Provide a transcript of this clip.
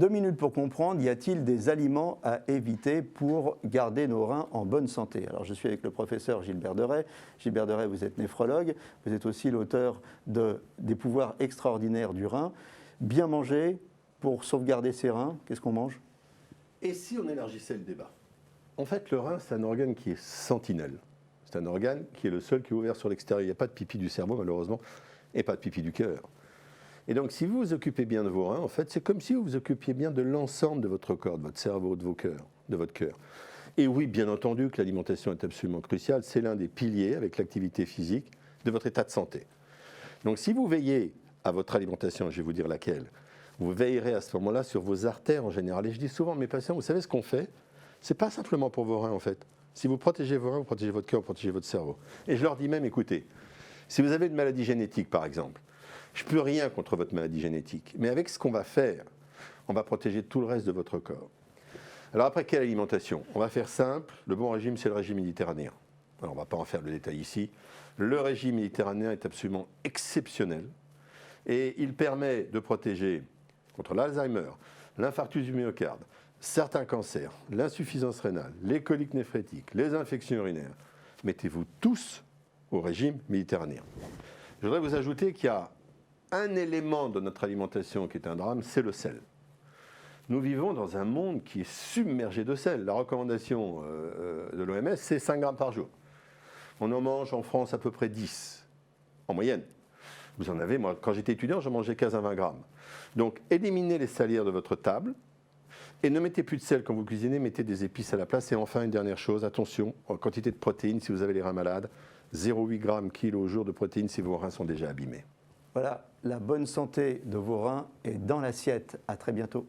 2 minutes pour comprendre, y a-t-il des aliments à éviter pour garder nos reins en bonne santé? Alors je suis avec le professeur Gilbert Deray. Gilbert Deray, vous êtes néphrologue, vous êtes aussi l'auteur des pouvoirs extraordinaires du rein. Bien manger pour sauvegarder ses reins, qu'est-ce qu'on mange? Et si on élargissait le débat? En fait, le rein, c'est un organe qui est sentinelle. C'est un organe qui est le seul qui est ouvert sur l'extérieur. Il n'y a pas de pipi du cerveau, malheureusement, et pas de pipi du cœur. Et donc, si vous vous occupez bien de vos reins, en fait, c'est comme si vous vous occupiez bien de l'ensemble de votre corps, de votre cerveau, de votre cœur. Et oui, bien entendu que l'alimentation est absolument cruciale. C'est l'un des piliers, avec l'activité physique, de votre état de santé. Donc, si vous veillez à votre alimentation, je vais vous dire laquelle, vous veillerez à ce moment-là sur vos artères en général. Et je dis souvent à mes patients, vous savez ce qu'on fait? Ce n'est pas simplement pour vos reins, en fait. Si vous protégez vos reins, vous protégez votre cœur, vous protégez votre cerveau. Et je leur dis même, écoutez, si vous avez une maladie génétique, par exemple, je ne peux rien contre votre maladie génétique. Mais avec ce qu'on va faire, on va protéger tout le reste de votre corps. Alors après, quelle alimentation? On va faire simple. Le bon régime, c'est le régime méditerranéen. Alors on ne va pas en faire le détail ici. Le régime méditerranéen est absolument exceptionnel. Et il permet de protéger contre l'Alzheimer, l'infarctus du myocarde, certains cancers, l'insuffisance rénale, les coliques néphrétiques, les infections urinaires. Mettez-vous tous au régime méditerranéen. Je voudrais vous ajouter qu'il y a un élément de notre alimentation qui est un drame, c'est le sel. Nous vivons dans un monde qui est submergé de sel. La recommandation de l'OMS, c'est 5 grammes par jour. On en mange en France à peu près 10, en moyenne. Vous en avez, moi, quand j'étais étudiant, j'en mangeais 15 à 20 grammes. Donc, éliminez les salières de votre table et ne mettez plus de sel quand vous cuisinez, mettez des épices à la place. Et enfin, une dernière chose, attention, en quantité de protéines, si vous avez les reins malades, 0,8 grammes kilo au jour de protéines si vos reins sont déjà abîmés. Voilà, la bonne santé de vos reins est dans l'assiette. À très bientôt.